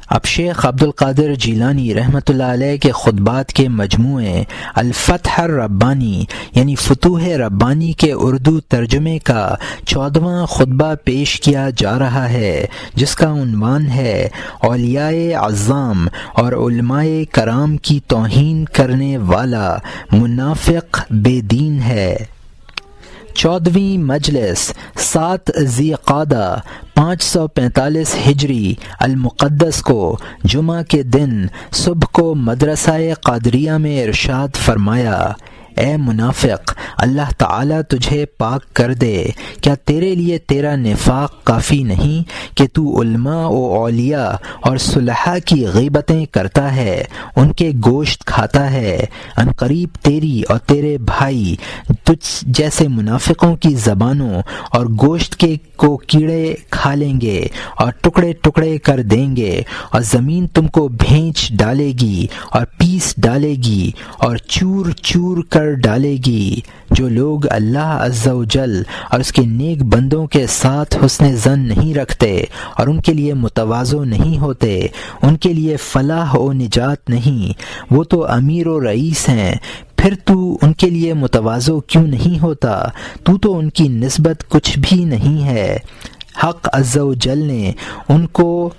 اب شیخ عبد القادر جیلانی رحمۃ اللہ علیہ کے خطبات کے مجموعے الفتح الربانی یعنی فتوح ربانی کے اردو ترجمے کا 14واں خطبہ پیش کیا جا رہا ہے، جس کا عنوان ہے اولیاء اعظام اور علماء کرام کی توہین کرنے والا منافق بے دین ہے۔ 14ویں مجلس 7 ذی قعدہ 545 ہجری المقدس کو جمعہ کے دن صبح کو مدرسہ قادریہ میں ارشاد فرمایا، اے منافق، اللہ تعالیٰ تجھے پاک کر دے، کیا تیرے لیے تیرا نفاق کافی نہیں کہ تو علماء و اولیاء اور صلحاء کی غیبتیں کرتا ہے، ان کے گوشت کھاتا ہے؟ ان قریب تیری اور تیرے بھائی تجھ جیسے منافقوں کی زبانوں اور گوشت کے کو کیڑے کھا لیں گے اور ٹکڑے ٹکڑے کر دیں گے، اور زمین تم کو بھینچ ڈالے گی اور پیس ڈالے گی اور چور چور کر ڈالے گی۔ جو لوگ اللہ عز و جل اور اس کے نیک بندوں کے ساتھ حسن ظن نہیں رکھتے اور ان کے لیے متواضع نہیں ہوتے، ان کے لیے فلاح و نجات نہیں، وہ تو امیر و رئیس ہیں، پھر تو ان کے لیے متواضع کیوں نہیں ہوتا؟ تو ان کی نسبت کچھ بھی نہیں ہے۔ حق عز و جل نے ان کو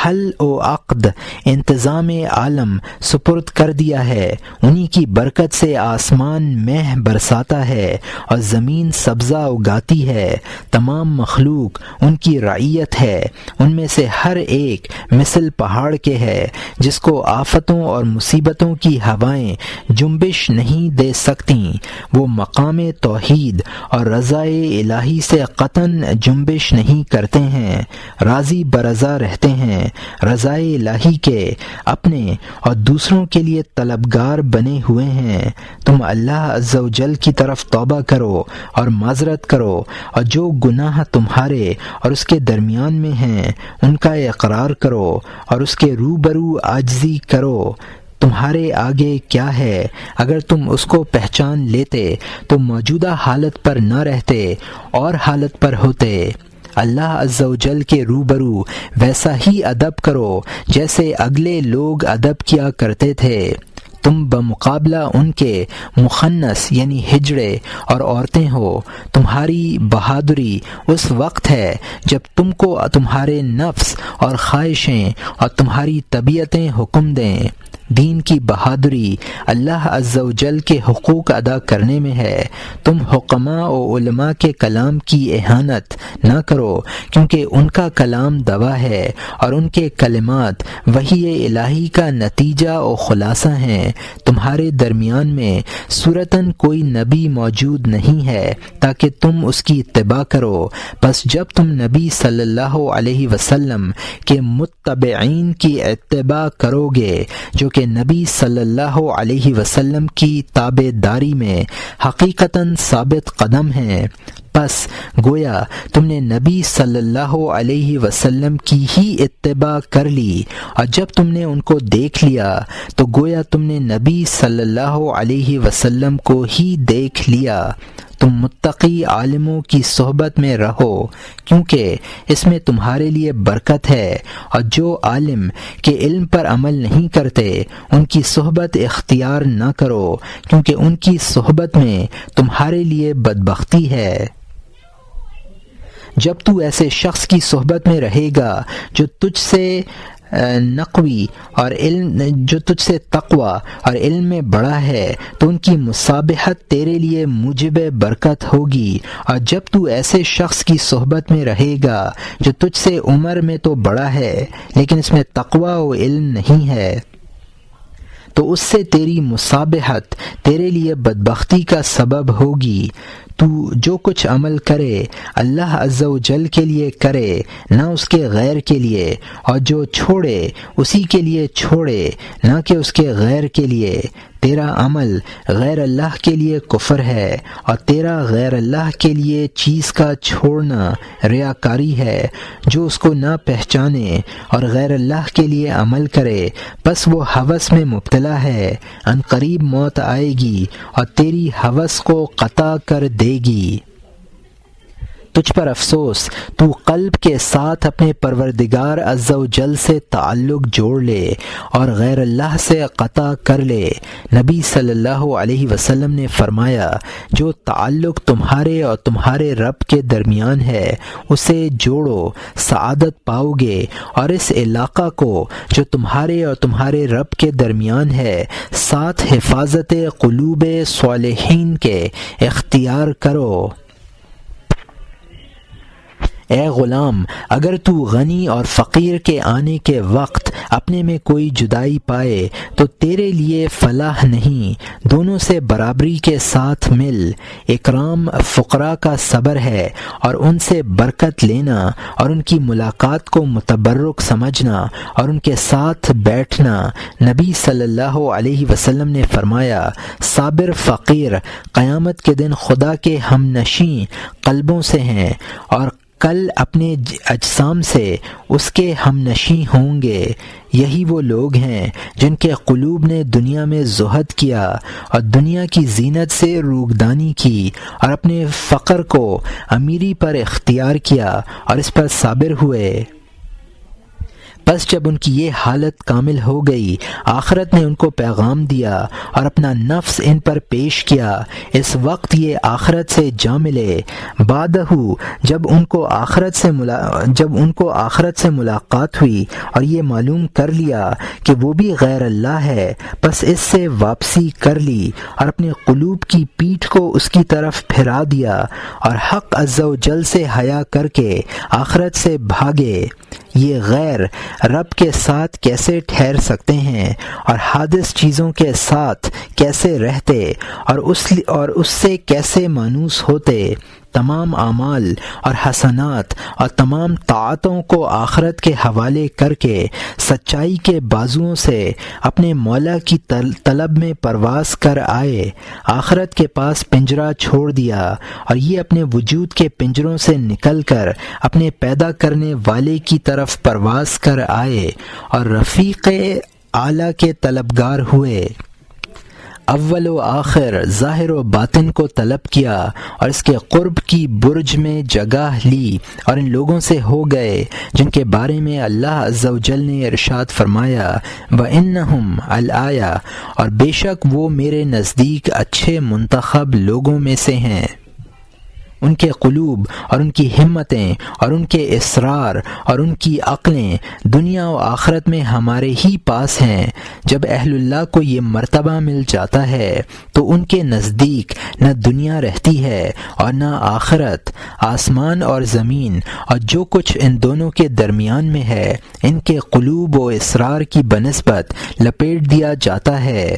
حل و عقد انتظام عالم سپرد کر دیا ہے، انہی کی برکت سے آسمان مہ برساتا ہے اور زمین سبزہ اگاتی ہے، تمام مخلوق ان کی رعیت ہے، ان میں سے ہر ایک مثل پہاڑ کے ہے جس کو آفتوں اور مصیبتوں کی ہوائیں جنبش نہیں دے سکتیں، وہ مقام توحید اور رضائے الہی سے قطعاً جنبش نہیں کرتے ہیں، راضی برضا رہتے ہیں، رضائے الہی کے اپنے اور دوسروں کے لیے طلبگار بنے ہوئے ہیں۔ تم اللہ عز و جل کی طرف توبہ کرو اور معذرت کرو، اور جو گناہ تمہارے اور اس کے درمیان میں ہیں ان کا اقرار کرو اور اس کے روبرو عاجزی کرو۔ تمہارے آگے کیا ہے؟ اگر تم اس کو پہچان لیتے تو موجودہ حالت پر نہ رہتے اور حالت پر ہوتے۔ اللہ عز و جل کے روبرو ویسا ہی ادب کرو جیسے اگلے لوگ ادب کیا کرتے تھے۔ تم بمقابلہ ان کے مخنث یعنی ہجڑے اور عورتیں ہو۔ تمہاری بہادری اس وقت ہے جب تم کو تمہارے نفس اور خواہشیں اور تمہاری طبیعتیں حکم دیں۔ دین کی بہادری اللہ عز و جل کے حقوق ادا کرنے میں ہے۔ تم حکماء و علماء کے کلام کی اہانت نہ کرو، کیونکہ ان کا کلام دوا ہے اور ان کے کلمات وحی الہی کا نتیجہ و خلاصہ ہیں۔ تمہارے درمیان میں صورتاً کوئی نبی موجود نہیں ہے تاکہ تم اس کی اتباع کرو، بس جب تم نبی صلی اللہ علیہ وسلم کے متبعین کی اتباع کرو گے جو کہ نبی صلی اللہ علیہ وسلم کی تابع داری میں حقیقتاً ثابت قدم ہیں، پس گویا تم نے نبی صلی اللہ علیہ وسلم کی ہی اتباع کر لی، اور جب تم نے ان کو دیکھ لیا تو گویا تم نے نبی صلی اللہ علیہ وسلم کو ہی دیکھ لیا۔ تم متقی عالموں کی صحبت میں رہو، کیونکہ اس میں تمہارے لیے برکت ہے، اور جو عالم کے علم پر عمل نہیں کرتے ان کی صحبت اختیار نہ کرو، کیونکہ ان کی صحبت میں تمہارے لیے بدبختی ہے۔ جب تو ایسے شخص کی صحبت میں رہے گا جو تجھ سے تقوی اور علم میں بڑا ہے تو ان کی مصابحت تیرے لیے موجب برکت ہوگی، اور جب تو ایسے شخص کی صحبت میں رہے گا جو تجھ سے عمر میں تو بڑا ہے لیکن اس میں تقوی و علم نہیں ہے تو اس سے تیری مصابحت تیرے لیے بدبختی کا سبب ہوگی۔ تو جو کچھ عمل کرے اللہ عز و جل کے لیے کرے، نہ اس کے غیر کے لیے، اور جو چھوڑے اسی کے لیے چھوڑے، نہ کہ اس کے غیر کے لیے۔ تیرا عمل غیر اللہ کے لیے کفر ہے، اور تیرا غیر اللہ کے لیے چیز کا چھوڑنا ریاکاری ہے۔ جو اس کو نہ پہچانے اور غیر اللہ کے لیے عمل کرے بس وہ ہوس میں مبتلا ہے، ان قریب موت آئے گی اور تیری ہوس کو قطع کر دے گی۔ تجھ پر افسوس، تو قلب کے ساتھ اپنے پروردگار عز و جل سے تعلق جوڑ لے اور غیر اللہ سے قطع کر لے۔ نبی صلی اللہ علیہ وسلم نے فرمایا، جو تعلق تمہارے اور تمہارے رب کے درمیان ہے اسے جوڑو، سعادت پاؤ گے، اور اس علاقہ کو جو تمہارے اور تمہارے رب کے درمیان ہے ساتھ حفاظت قلوب صالحین کے اختیار کرو۔ اے غلام، اگر تو غنی اور فقیر کے آنے کے وقت اپنے میں کوئی جدائی پائے تو تیرے لیے فلاح نہیں، دونوں سے برابری کے ساتھ مل۔ اکرام فقراء کا صبر ہے اور ان سے برکت لینا اور ان کی ملاقات کو متبرک سمجھنا اور ان کے ساتھ بیٹھنا۔ نبی صلی اللہ علیہ وسلم نے فرمایا، صابر فقیر قیامت کے دن خدا کے ہم نشیں قلبوں سے ہیں اور کل اپنے اجسام سے اس کے ہم نشیں ہوں گے۔ یہی وہ لوگ ہیں جن کے قلوب نے دنیا میں زہد کیا اور دنیا کی زینت سے روگدانی کی اور اپنے فقر کو امیری پر اختیار کیا اور اس پر صابر ہوئے۔ بس جب ان کی یہ حالت کامل ہو گئی، آخرت نے ان کو پیغام دیا اور اپنا نفس ان پر پیش کیا۔ اس وقت یہ آخرت سے جا ملے، بعدہ جب ان کو آخرت سے ملاقات ہوئی اور یہ معلوم کر لیا کہ وہ بھی غیر اللہ ہے، بس اس سے واپسی کر لی اور اپنے قلوب کی پیٹھ کو اس کی طرف پھرا دیا اور حق عز و جل سے حیا کر کے آخرت سے بھاگے۔ یہ غیر رب کے ساتھ کیسے ٹھہر سکتے ہیں اور حادث چیزوں کے ساتھ کیسے رہتے اور اس سے کیسے مانوس ہوتے؟ تمام اعمال اور حسنات اور تمام طاعتوں کو آخرت کے حوالے کر کے سچائی کے بازوؤں سے اپنے مولا کی طلب میں پرواز کر آئے، آخرت کے پاس پنجرہ چھوڑ دیا اور یہ اپنے وجود کے پنجروں سے نکل کر اپنے پیدا کرنے والے کی طرف پرواز کر آئے اور رفیق اعلیٰ کے طلبگار ہوئے۔ اول و آخر، ظاہر و باطن کو طلب کیا اور اس کے قرب کی برج میں جگہ لی اور ان لوگوں سے ہو گئے جن کے بارے میں اللہ عز و جل نے ارشاد فرمایا، وَإِنَّهُمْ الْآيَةُ، اور بے شک وہ میرے نزدیک اچھے منتخب لوگوں میں سے ہیں۔ ان کے قلوب اور ان کی ہمتیں اور ان کے اصرار اور ان کی عقلیں دنیا و آخرت میں ہمارے ہی پاس ہیں۔ جب اہل اللہ کو یہ مرتبہ مل جاتا ہے تو ان کے نزدیک نہ دنیا رہتی ہے اور نہ آخرت۔ آسمان اور زمین اور جو کچھ ان دونوں کے درمیان میں ہے ان کے قلوب و اصرار کی بنسبت لپیٹ دیا جاتا ہے۔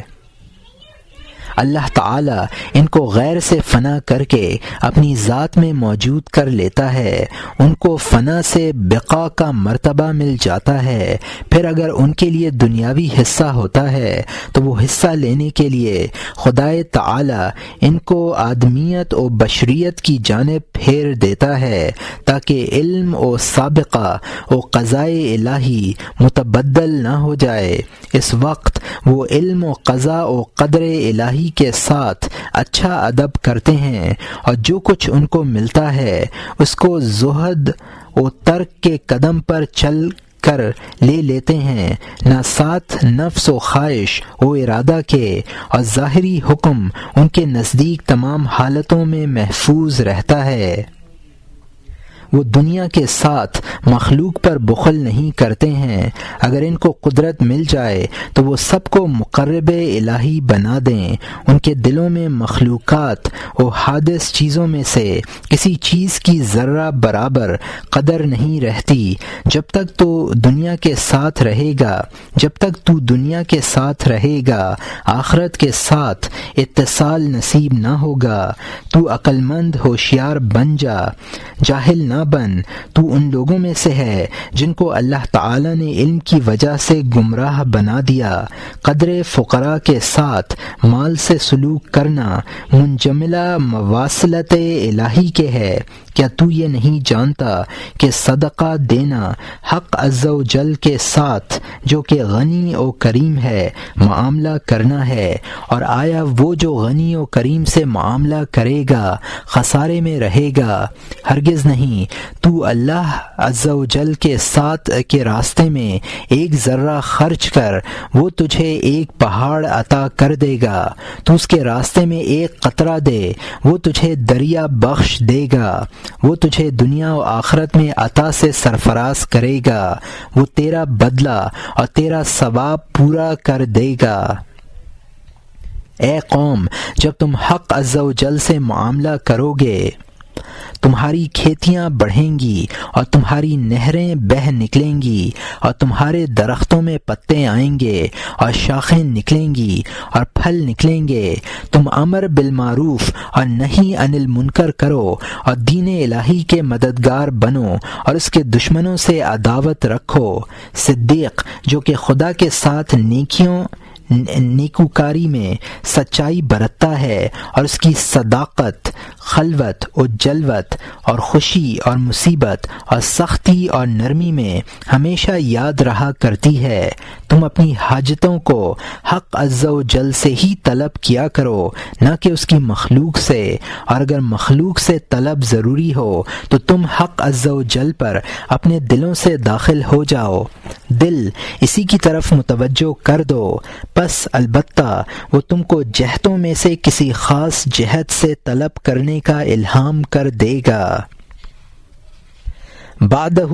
اللہ تعالیٰ ان کو غیر سے فنا کر کے اپنی ذات میں موجود کر لیتا ہے، ان کو فنا سے بقا کا مرتبہ مل جاتا ہے۔ پھر اگر ان کے لیے دنیاوی حصہ ہوتا ہے تو وہ حصہ لینے کے لیے خدائے تعالیٰ ان کو آدمیت و بشریت کی جانب پھیر دیتا ہے تاکہ علم و سابقہ و قضائے الہی متبدل نہ ہو جائے۔ اس وقت وہ علم و قضاء و قدر الہی کے ساتھ اچھا ادب کرتے ہیں اور جو کچھ ان کو ملتا ہے اس کو زہد و ترک کے قدم پر چل کر لے لیتے ہیں، نہ ساتھ نفس و خواہش و ارادہ کے، اور ظاہری حکم ان کے نزدیک تمام حالتوں میں محفوظ رہتا ہے۔ وہ دنیا کے ساتھ مخلوق پر بخل نہیں کرتے ہیں، اگر ان کو قدرت مل جائے تو وہ سب کو مقرب الہی بنا دیں۔ ان کے دلوں میں مخلوقات و حادث چیزوں میں سے کسی چیز کی ذرہ برابر قدر نہیں رہتی۔ جب تک تو دنیا کے ساتھ رہے گا آخرت کے ساتھ اتصال نصیب نہ ہوگا۔ تو عقل مند ہوشیار بن جا، جاہل نہ بن۔ تو ان لوگوں میں سے ہے جن کو اللہ تعالی نے علم کی وجہ سے گمراہ بنا دیا۔ قدر فقراء کے ساتھ مال سے سلوک کرنا منجملہ مواصلت الہی کے ہے۔ کیا تو یہ نہیں جانتا کہ صدقہ دینا حق عز و جل کے ساتھ جو کہ غنی و کریم ہے معاملہ کرنا ہے، اور آیا وہ جو غنی و کریم سے معاملہ کرے گا خسارے میں رہے گا؟ ہرگز نہیں۔ تو اللہ عز و جل کے ساتھ کے راستے میں ایک ذرہ خرچ کر، وہ تجھے ایک پہاڑ عطا کر دے گا۔ تو اس کے راستے میں ایک قطرہ دے، وہ تجھے دریا بخش دے گا۔ وہ تجھے دنیا و آخرت میں عطا سے سرفراز کرے گا، وہ تیرا بدلہ اور تیرا ثواب پورا کر دے گا۔ اے قوم، جب تم حق عز و جل سے معاملہ کرو گے تمہاری کھیتیاں بڑھیں گی اور تمہاری نہریں بہہ نکلیں گی، اور تمہارے درختوں میں پتے آئیں گے اور شاخیں نکلیں گی اور پھل نکلیں گے۔ تم امر بالمعروف اور نہی عن المنکر کرو اور دین الہی کے مددگار بنو اور اس کے دشمنوں سے عداوت رکھو۔ صدیق جو کہ خدا کے ساتھ نیکوکاری میں سچائی برتتا ہے اور اس کی صداقت خلوت و جلوت اور خوشی اور مصیبت اور سختی اور نرمی میں ہمیشہ یاد رہا کرتی ہے۔ تم اپنی حاجتوں کو حق عز و جل سے ہی طلب کیا کرو، نہ کہ اس کی مخلوق سے، اور اگر مخلوق سے طلب ضروری ہو تو تم حق عز و جل پر اپنے دلوں سے داخل ہو جاؤ، دل اسی کی طرف متوجہ کر دو، پس البتہ وہ تم کو جہتوں میں سے کسی خاص جہت سے طلب کرنے کا الہام کر دے گا۔ بعدہ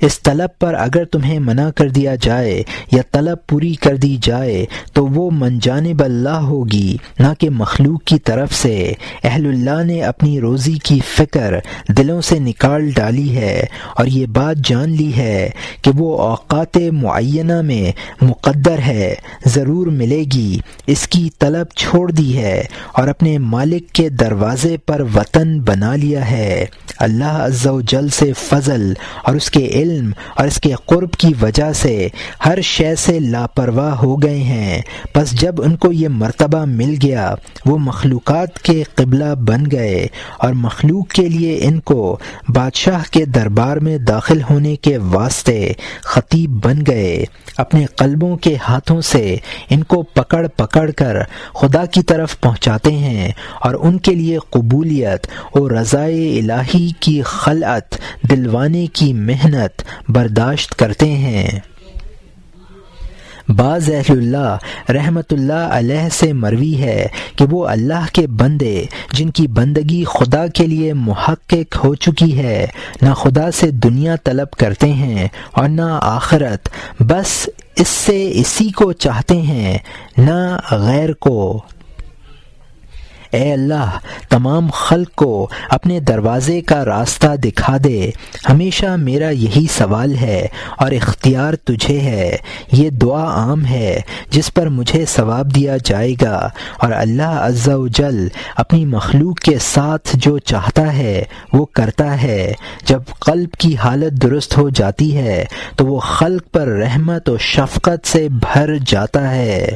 اس طلب پر اگر تمہیں منع کر دیا جائے یا طلب پوری کر دی جائے تو وہ من جانب اللہ ہوگی، نہ کہ مخلوق کی طرف سے۔ اہل اللہ نے اپنی روزی کی فکر دلوں سے نکال ڈالی ہے اور یہ بات جان لی ہے کہ وہ اوقات معینہ میں مقدر ہے، ضرور ملے گی، اس کی طلب چھوڑ دی ہے اور اپنے مالک کے دروازے پر وطن بنا لیا ہے۔ اللہ عز و جل سے فضل اور اس کے علم اور اس کے قرب کی وجہ سے ہر شے سے لاپرواہ ہو گئے ہیں، پس جب ان کو یہ مرتبہ مل گیا وہ مخلوقات کے قبلہ بن گئے اور مخلوق کے لیے ان کو بادشاہ کے دربار میں داخل ہونے کے واسطے خطیب بن گئے۔ اپنے قلبوں کے ہاتھوں سے ان کو پکڑ پکڑ کر خدا کی طرف پہنچاتے ہیں اور ان کے لیے قبولیت اور رضائے الہی کی خلعت دلوانے کی محنت برداشت کرتے ہیں۔ بعض اہل اللہ رحمت اللہ علیہ سے مروی ہے کہ وہ اللہ کے بندے جن کی بندگی خدا کے لیے محقق ہو چکی ہے نہ خدا سے دنیا طلب کرتے ہیں اور نہ آخرت، بس اس سے اسی کو چاہتے ہیں نہ غیر کو۔ اے اللہ، تمام خلق کو اپنے دروازے کا راستہ دکھا دے۔ ہمیشہ میرا یہی سوال ہے اور اختیار تجھے ہے۔ یہ دعا عام ہے جس پر مجھے ثواب دیا جائے گا، اور اللہ عز و جل اپنی مخلوق کے ساتھ جو چاہتا ہے وہ کرتا ہے۔ جب قلب کی حالت درست ہو جاتی ہے تو وہ خلق پر رحمت و شفقت سے بھر جاتا ہے۔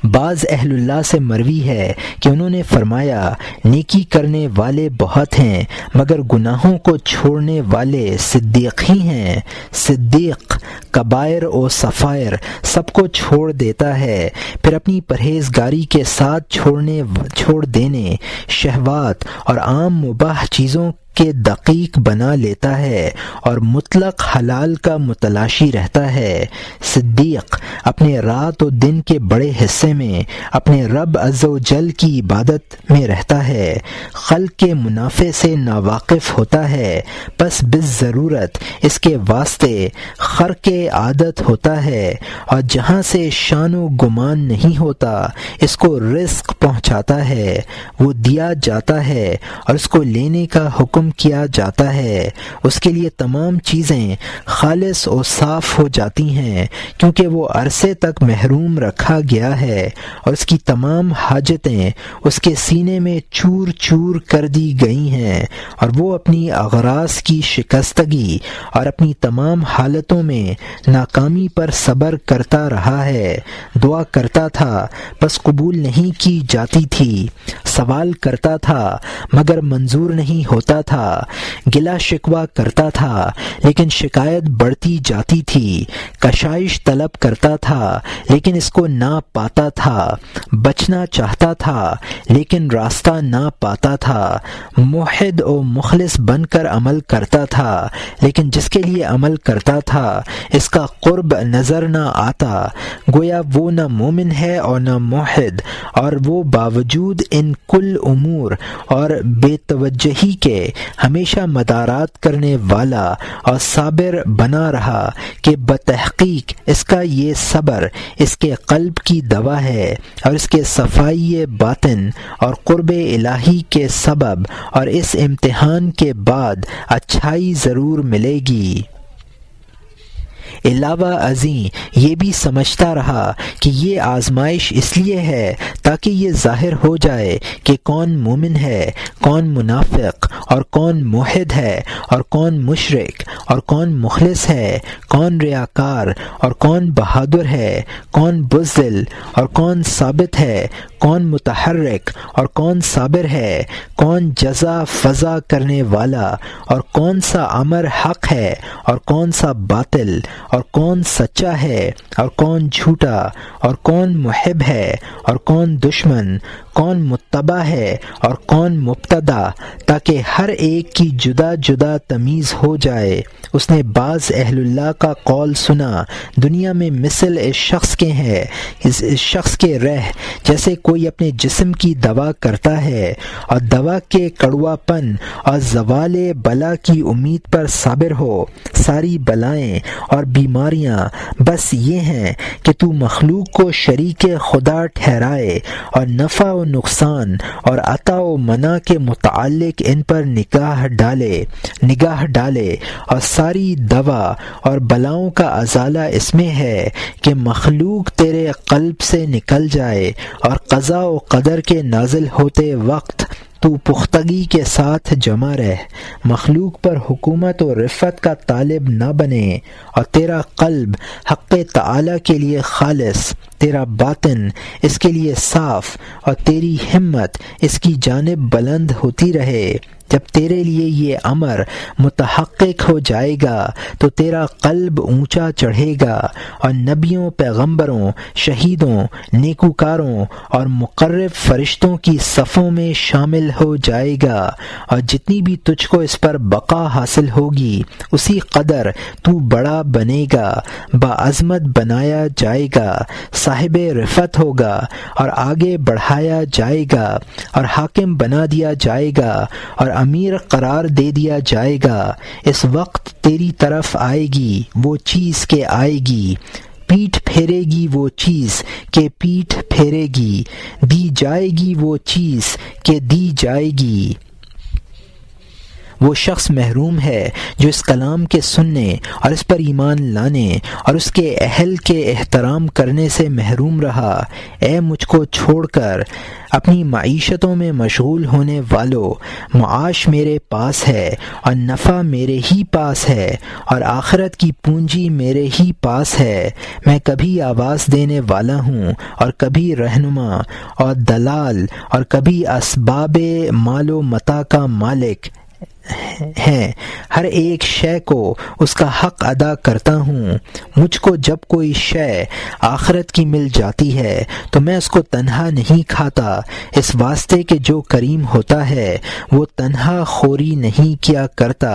بعض اہل اللہ سے مروی ہے کہ انہوں نے فرمایا، نیکی کرنے والے بہت ہیں مگر گناہوں کو چھوڑنے والے صدیق ہی ہیں۔ صدیق کبائر و صفائر سب کو چھوڑ دیتا ہے، پھر اپنی پرہیزگاری کے ساتھ چھوڑ دینے شہوات اور عام مباح چیزوں کے دقیق بنا لیتا ہے اور مطلق حلال کا متلاشی رہتا ہے۔ صدیق اپنے رات و دن کے بڑے حصے میں اپنے رب عز و جل کی عبادت میں رہتا ہے، خلق کے منافع سے ناواقف ہوتا ہے، پس بالضرورت اس کے واسطے خرق عادت ہوتا ہے، اور جہاں سے شان و گمان نہیں ہوتا اس کو رزق پہنچاتا ہے، وہ دیا جاتا ہے اور اس کو لینے کا حکم حکم کیا جاتا ہے اس کے لیے تمام چیزیں خالص و صاف ہو جاتی ہیں، کیونکہ وہ عرصے تک محروم رکھا گیا ہے اور اس کی تمام حاجتیں اس کے سینے میں چور چور کر دی گئی ہیں، اور وہ اپنی اغراض کی شکستگی اور اپنی تمام حالتوں میں ناکامی پر صبر کرتا رہا ہے۔ دعا کرتا تھا بس قبول نہیں کی جاتی تھی، سوال کرتا تھا مگر منظور نہیں ہوتا تھا، گلہ شکوہ کرتا تھا لیکن شکایت بڑھتی جاتی تھی، کشائش طلب کرتا تھا لیکن اس کو نہ پاتا تھا، بچنا چاہتا تھا لیکن راستہ نہ پاتا تھا، موحد و مخلص بن کر عمل کرتا تھا لیکن جس کے لیے عمل کرتا تھا اس کا قرب نظر نہ آتا، گویا وہ نہ مومن ہے اور نہ موحد، اور وہ باوجود ان کل امور اور بے توجہی کے ہمیشہ مدارات کرنے والا اور صابر بنا رہا کہ بتحقیق اس کا یہ صبر اس کے قلب کی دوا ہے اور اس کے صفائی باطن اور قرب الہی کے سبب، اور اس امتحان کے بعد اچھائی ضرور ملے گی۔ علاوہ ازیں یہ بھی سمجھتا رہا کہ یہ آزمائش اس لیے ہے تاکہ یہ ظاہر ہو جائے کہ کون مومن ہے، کون منافق، اور کون موحد ہے اور کون مشرک، اور کون مخلص ہے، کون ریاکار اور کون بہادر ہے، کون بزدل اور کون ثابت ہے، کون متحرک اور کون صابر ہے، کون جزا فضا کرنے والا اور کون سا امر حق ہے اور کون سا باطل، اور کون سچا ہے اور کون جھوٹا، اور کون محب ہے اور کون دشمن، کون متبع ہے اور کون مبتدع، تاکہ ہر ایک کی جدا جدا تمیز ہو جائے۔ اس نے بعض اہل اللہ کا قول سنا، دنیا میں مثل اس شخص کے ہے، اس شخص کے رہ جیسے کوئی اپنے جسم کی دوا کرتا ہے اور دوا کے کڑوا پن اور زوال بلا کی امید پر صابر ہو۔ ساری بلائیں اور بیماریاں بس یہ ہیں کہ تو مخلوق کو شریک خدا ٹھہرائے اور نفع و نقصان اور عطا و منع کے متعلق ان پر نگاہ ڈالے، اور ساری دوا اور بلاؤں کا ازالہ اس میں ہے کہ مخلوق تیرے قلب سے نکل جائے اور قضاء و قدر کے نازل ہوتے وقت تو پختگی کے ساتھ جمع رہ، مخلوق پر حکومت و رفت کا طالب نہ بنے، اور تیرا قلب حق تعالی کے لیے خالص، تیرا باطن اس کے لیے صاف، اور تیری ہمت اس کی جانب بلند ہوتی رہے۔ جب تیرے لیے یہ امر متحقق ہو جائے گا تو تیرا قلب اونچا چڑھے گا اور نبیوں، پیغمبروں، شہیدوں، نیکوکاروں اور مقرب فرشتوں کی صفوں میں شامل ہو جائے گا، اور جتنی بھی تجھ کو اس پر بقا حاصل ہوگی اسی قدر تو بڑا بنے گا، باعظمت بنایا جائے گا، صاحب رفت ہوگا اور آگے بڑھایا جائے گا اور حاکم بنا دیا جائے گا اور امیر قرار دے دیا جائے گا۔ اس وقت تیری طرف آئے گی وہ چیز کہ آئے گی، پیٹھ پھیرے گی وہ چیز کہ پیٹھ پھیرے گی، دی جائے گی وہ چیز کہ دی جائے گی۔ وہ شخص محروم ہے جو اس کلام کے سننے اور اس پر ایمان لانے اور اس کے اہل کے احترام کرنے سے محروم رہا۔ اے مجھ کو چھوڑ کر اپنی معیشتوں میں مشغول ہونے والوں، معاش میرے پاس ہے اور نفع میرے ہی پاس ہے اور آخرت کی پونجی میرے ہی پاس ہے۔ میں کبھی آواز دینے والا ہوں اور کبھی رہنما اور دلال اور کبھی اسباب مال و متاع کا مالک ہیں، ہر ایک شے کو اس کا حق ادا کرتا ہوں۔ مجھ کو جب کوئی شے آخرت کی مل جاتی ہے تو میں اس کو تنہا نہیں کھاتا، اس واسطے کہ جو کریم ہوتا ہے وہ تنہا خوری نہیں کیا کرتا۔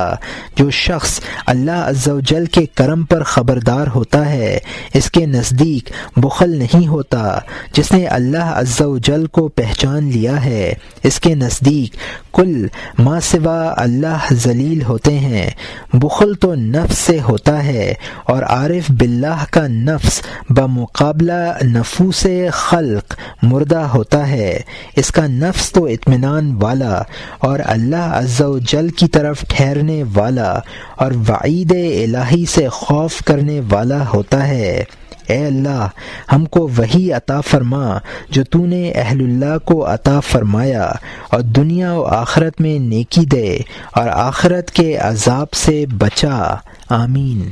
جو شخص اللہ عز و جل کے کرم پر خبردار ہوتا ہے اس کے نزدیک بخل نہیں ہوتا۔ جس نے اللہ عز و جل کو پہچان لیا ہے اس کے نزدیک بالکل ما سوا اللہ ذلیل ہوتے ہیں۔ بخل تو نفس سے ہوتا ہے، اور عارف باللہ کا نفس بمقابلہ نفوس خلق مردہ ہوتا ہے۔ اس کا نفس تو اطمینان والا اور اللہ عز و جل کی طرف ٹھہرنے والا اور وعید الہی سے خوف کرنے والا ہوتا ہے۔ اے اللہ، ہم کو وہی عطا فرما جو تو نے اہل اللہ کو عطا فرمایا، اور دنیا و آخرت میں نیکی دے اور آخرت کے عذاب سے بچا۔ آمین۔